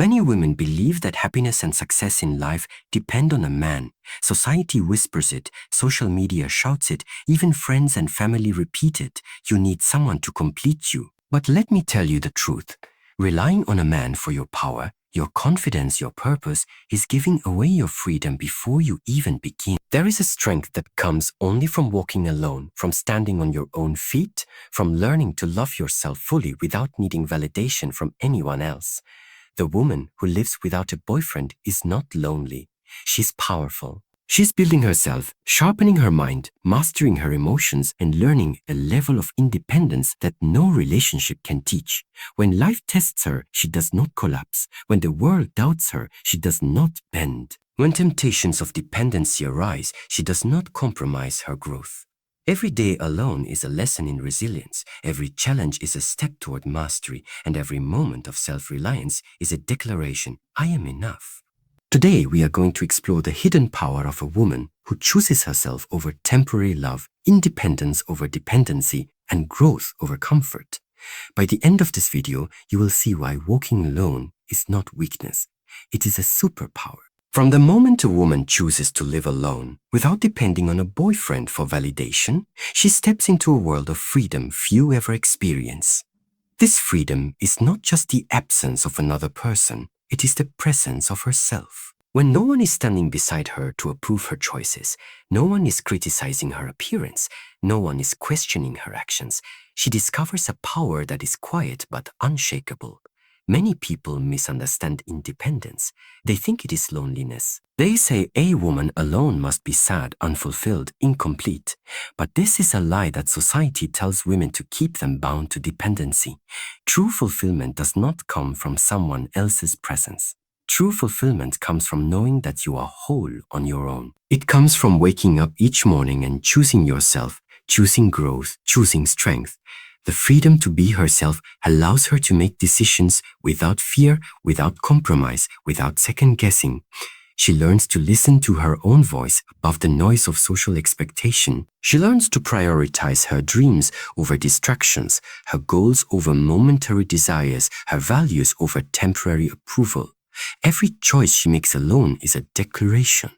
Many women believe that happiness and success in life depend on a man. Society whispers it, social media shouts it, even friends and family repeat it. You need someone to complete you. But let me tell you the truth. Relying on a man for your power, your confidence, your purpose, is giving away your freedom before you even begin. There is a strength that comes only from walking alone, from standing on your own feet, from learning to love yourself fully without needing validation from anyone else. The woman who lives without a boyfriend is not lonely. She's powerful. She's building herself, sharpening her mind, mastering her emotions, and learning a level of independence that no relationship can teach. When life tests her, she does not collapse. When the world doubts her, she does not bend. When temptations of dependency arise, she does not compromise her growth. Every day alone is a lesson in resilience. Every challenge is a step toward mastery, and every moment of self-reliance is a declaration, I am enough. Today, we are going to explore the hidden power of a woman who chooses herself over temporary love, independence over dependency, and growth over comfort. By the end of this video, you will see why walking alone is not weakness. It is a superpower. From the moment a woman chooses to live alone, without depending on a boyfriend for validation, she steps into a world of freedom few ever experience. This freedom is not just the absence of another person, it is the presence of herself. When no one is standing beside her to approve her choices, no one is criticizing her appearance, no one is questioning her actions, she discovers a power that is quiet but unshakable. Many people misunderstand independence. They think it is loneliness. They say a woman alone must be sad, unfulfilled, incomplete. But this is a lie that society tells women to keep them bound to dependency. True fulfillment does not come from someone else's presence. True fulfillment comes from knowing that you are whole on your own. It comes from waking up each morning and choosing yourself, choosing growth, choosing strength. The freedom to be herself allows her to make decisions without fear, without compromise, without second-guessing. She learns to listen to her own voice above the noise of social expectation. She learns to prioritize her dreams over distractions, her goals over momentary desires, her values over temporary approval. Every choice she makes alone is a declaration.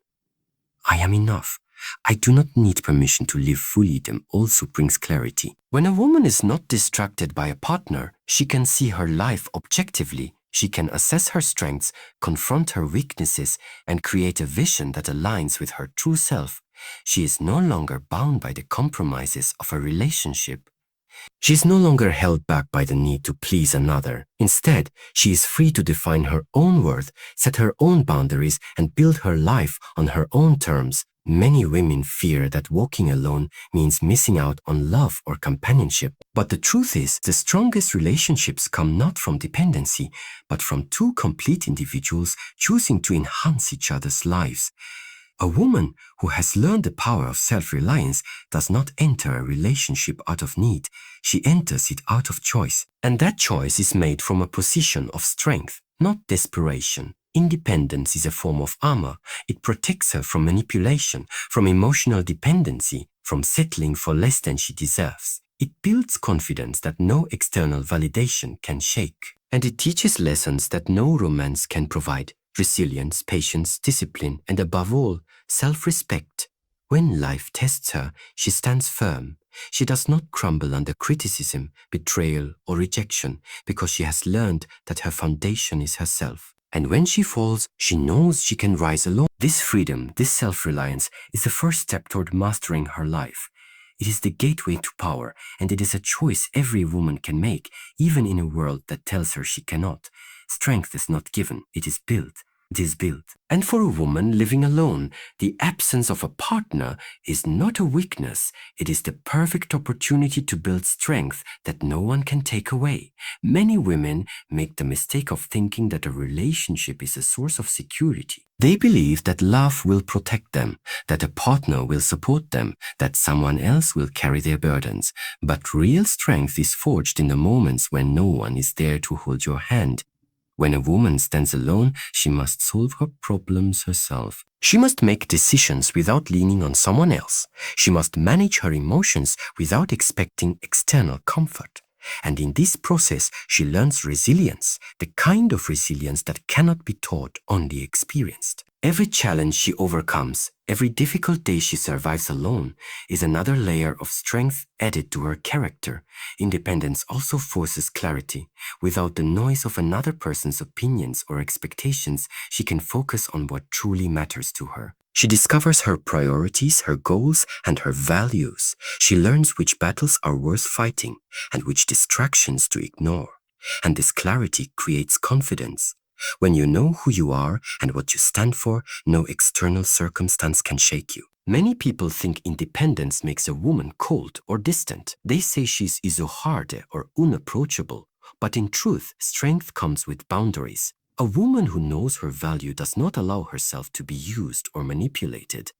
I am enough. I do not need permission to live fully. Them also brings clarity. When a woman is not distracted by a partner, she can see her life objectively. She can assess her strengths, confront her weaknesses, and create a vision that aligns with her true self. She is no longer bound by the compromises of a relationship. She is no longer held back by the need to please another. Instead, she is free to define her own worth, set her own boundaries, and build her life on her own terms. Many women fear that walking alone means missing out on love or companionship. But the truth is, the strongest relationships come not from dependency, but from two complete individuals choosing to enhance each other's lives. A woman who has learned the power of self-reliance does not enter a relationship out of need. She enters it out of choice. And that choice is made from a position of strength, not desperation. Independence is a form of armor. It protects her from manipulation, from emotional dependency, from settling for less than she deserves. It builds confidence that no external validation can shake. And it teaches lessons that no romance can provide. Resilience, patience, discipline, and above all, self-respect. When life tests her, she stands firm. She does not crumble under criticism, betrayal, or rejection because she has learned that her foundation is herself. And when she falls, she knows she can rise alone. This freedom, this self-reliance, is the first step toward mastering her life. It is the gateway to power, and it is a choice every woman can make, even in a world that tells her she cannot. Strength is not given, it is built. It is built. And for a woman living alone, the absence of a partner is not a weakness. It is the perfect opportunity to build strength that no one can take away. Many women make the mistake of thinking that a relationship is a source of security. They believe that love will protect them, that a partner will support them, that someone else will carry their burdens. But real strength is forged in the moments when no one is there to hold your hand. When a woman stands alone, she must solve her problems herself. She must make decisions without leaning on someone else. She must manage her emotions without expecting external comfort. And in this process, she learns resilience, the kind of resilience that cannot be taught, only experienced. Every challenge she overcomes, every difficult day she survives alone, is another layer of strength added to her character. Independence also forces clarity. Without the noise of another person's opinions or expectations, she can focus on what truly matters to her. She discovers her priorities, her goals, and her values. She learns which battles are worth fighting and which distractions to ignore. And this clarity creates confidence. When you know who you are and what you stand for, no external circumstance can shake you. Many people think independence makes a woman cold or distant. They say she's isoharde or unapproachable. But in truth, strength comes with boundaries. A woman who knows her value does not allow herself to be used or manipulated.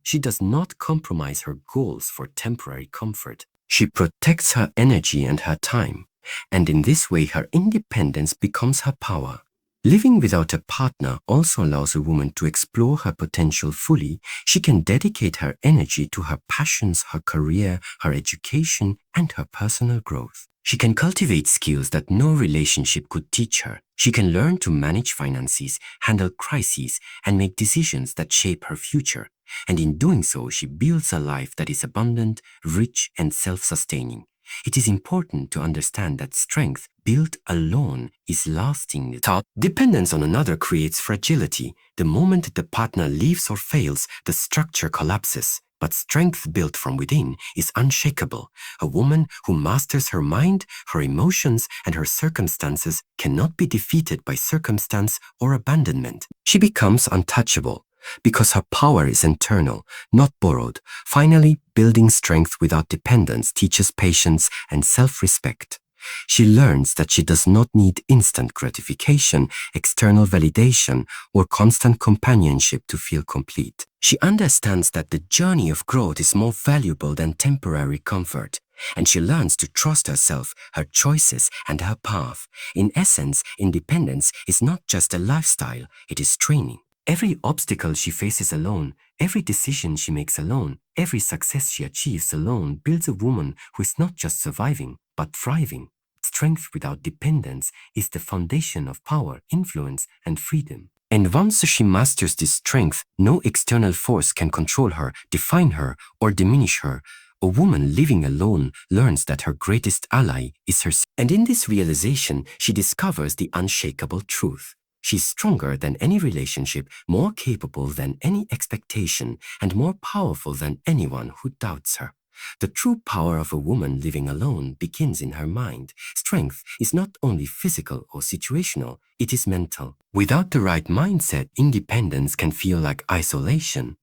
She does not compromise her goals for temporary comfort. She protects her energy and her time. And in this way, her independence becomes her power. Living without a partner also allows a woman to explore her potential fully. She can dedicate her energy to her passions, her career, her education, and her personal growth. She can cultivate skills that no relationship could teach her. She can learn to manage finances, handle crises, and make decisions that shape her future. And in doing so, she builds a life that is abundant, rich, and self-sustaining. It is important to understand that strength built alone is lasting. Dependence on another creates fragility. The moment the partner leaves or fails, the structure collapses. But strength built from within is unshakable. A woman who masters her mind, her emotions, and her circumstances cannot be defeated by circumstance or abandonment. She becomes untouchable because her power is internal, not borrowed. Finally, building strength without dependence teaches patience and self-respect. She learns that she does not need instant gratification, external validation, or constant companionship to feel complete. She understands that the journey of growth is more valuable than temporary comfort, and she learns to trust herself, her choices, and her path. In essence, independence is not just a lifestyle, it is training. Every obstacle she faces alone, every decision she makes alone, every success she achieves alone builds a woman who is not just surviving, but thriving. Strength without dependence is the foundation of power, influence, and freedom. And once she masters this strength, no external force can control her, define her, or diminish her. A woman living alone learns that her greatest ally is herself. And in this realization, she discovers the unshakable truth. She's stronger than any relationship, more capable than any expectation, and more powerful than anyone who doubts her. The true power of a woman living alone begins in her mind. Strength is not only physical or situational, it is mental. Without the right mindset, independence can feel like isolation.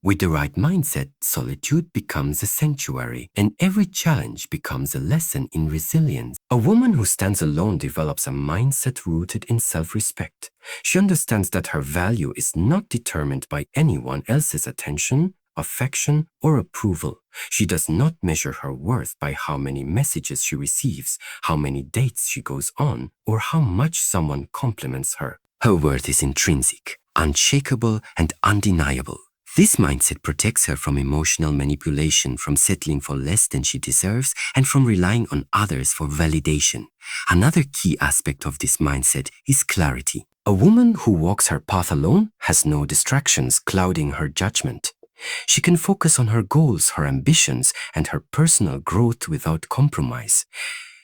With the right mindset, solitude becomes a sanctuary, and every challenge becomes a lesson in resilience. A woman who stands alone develops a mindset rooted in self-respect. She understands that her value is not determined by anyone else's attention, affection, or approval. She does not measure her worth by how many messages she receives, how many dates she goes on, or how much someone compliments her. Her worth is intrinsic, unshakable, and undeniable. This mindset protects her from emotional manipulation, from settling for less than she deserves, and from relying on others for validation. Another key aspect of this mindset is clarity. A woman who walks her path alone has no distractions clouding her judgment. She can focus on her goals, her ambitions, and her personal growth without compromise.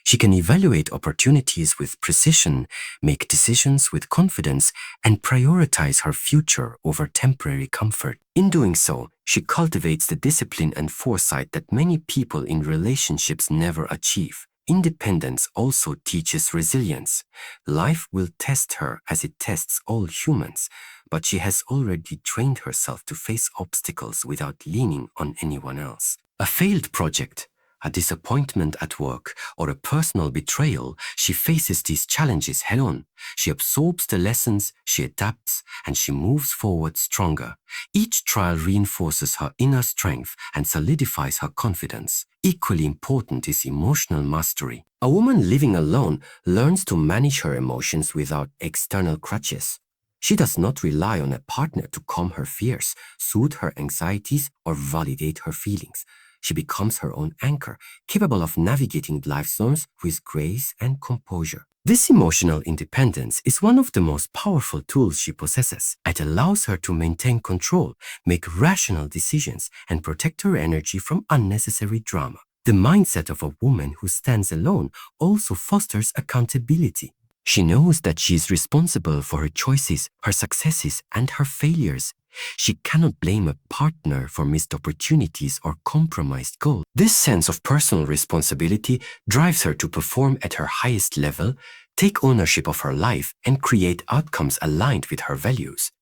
She can evaluate opportunities with precision, make decisions with confidence, and prioritize her future over temporary comfort. In doing so, she cultivates the discipline and foresight that many people in relationships never achieve. Independence also teaches resilience. Life will test her as it tests all humans, but she has already trained herself to face obstacles without leaning on anyone else. A failed project, a disappointment at work, or a personal betrayal, she faces these challenges head-on. She absorbs the lessons, she adapts, and she moves forward stronger. Each trial reinforces her inner strength and solidifies her confidence. Equally important is emotional mastery. A woman living alone learns to manage her emotions without external crutches. She does not rely on a partner to calm her fears, soothe her anxieties, or validate her feelings. She becomes her own anchor, capable of navigating life's storms with grace and composure. This emotional independence is one of the most powerful tools she possesses. It allows her to maintain control, make rational decisions, and protect her energy from unnecessary drama. The mindset of a woman who stands alone also fosters accountability. She knows that she is responsible for her choices, her successes, and her failures. She cannot blame a partner for missed opportunities or compromised goals. This sense of personal responsibility drives her to perform at her highest level, take ownership of her life, and create outcomes aligned with her values.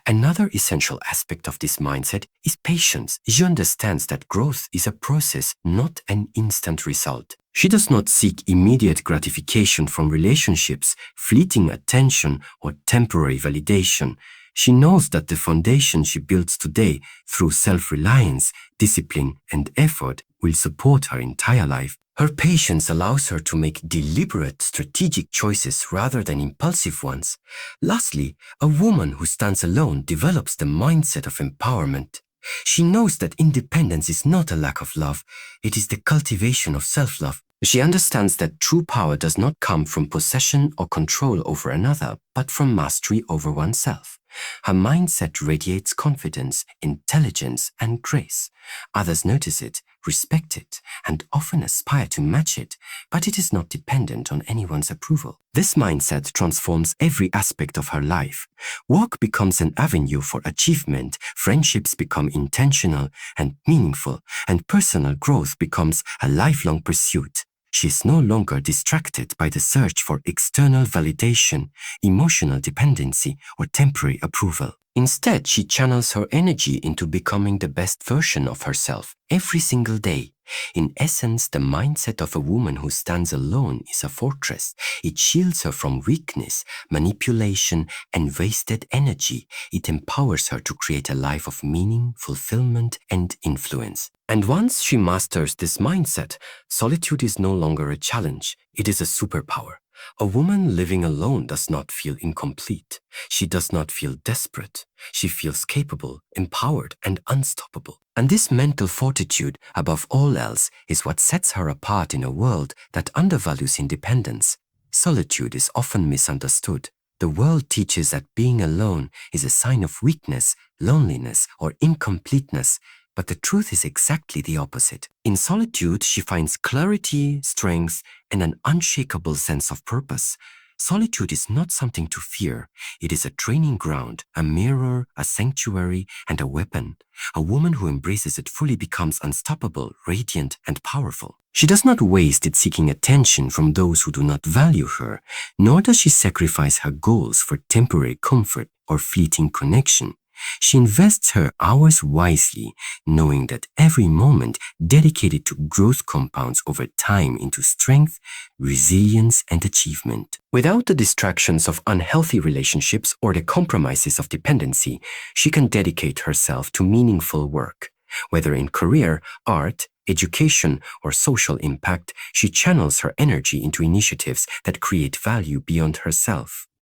Another essential aspect of this mindset is patience. She understands that growth is a process, not an instant result. She does not seek immediate gratification from relationships, fleeting attention, or temporary validation. She knows that the foundation she builds today through self-reliance, discipline, and effort will support her entire life. Her patience allows her to make deliberate, strategic choices rather than impulsive ones. Lastly, a woman who stands alone develops the mindset of empowerment. She knows that independence is not a lack of love, it is the cultivation of self-love. She understands that true power does not come from possession or control over another, but from mastery over oneself. Her mindset radiates confidence, intelligence, and grace. Others notice it, respect it, and often aspire to match it, but it is not dependent on anyone's approval. This mindset transforms every aspect of her life. Work becomes an avenue for achievement, friendships become intentional and meaningful, and personal growth becomes a lifelong pursuit. She is no longer distracted by the search for external validation, emotional dependency, or temporary approval. Instead, she channels her energy into becoming the best version of herself every single day. In essence, the mindset of a woman who stands alone is a fortress. It shields her from weakness, manipulation, and wasted energy. It empowers her to create a life of meaning, fulfillment, and influence. And once she masters this mindset, solitude is no longer a challenge. It is a superpower. A woman living alone does not feel incomplete. She does not feel desperate. She feels capable, empowered, and unstoppable. And this mental fortitude, above all else, is what sets her apart in a world that undervalues independence. Solitude is often misunderstood. The world teaches that being alone is a sign of weakness, loneliness, or incompleteness. But the truth is exactly the opposite. In solitude, she finds clarity, strength, and an unshakable sense of purpose. Solitude is not something to fear. It is a training ground, a mirror, a sanctuary, and a weapon. A woman who embraces it fully becomes unstoppable, radiant, and powerful. She does not waste it seeking attention from those who do not value her, nor does she sacrifice her goals for temporary comfort or fleeting connection. She invests her hours wisely, knowing that every moment dedicated to growth compounds over time into strength, resilience, and achievement. Without the distractions of unhealthy relationships or the compromises of dependency, she can dedicate herself to meaningful work. Whether in career, art, education, or social impact, she channels her energy into initiatives that create value beyond herself.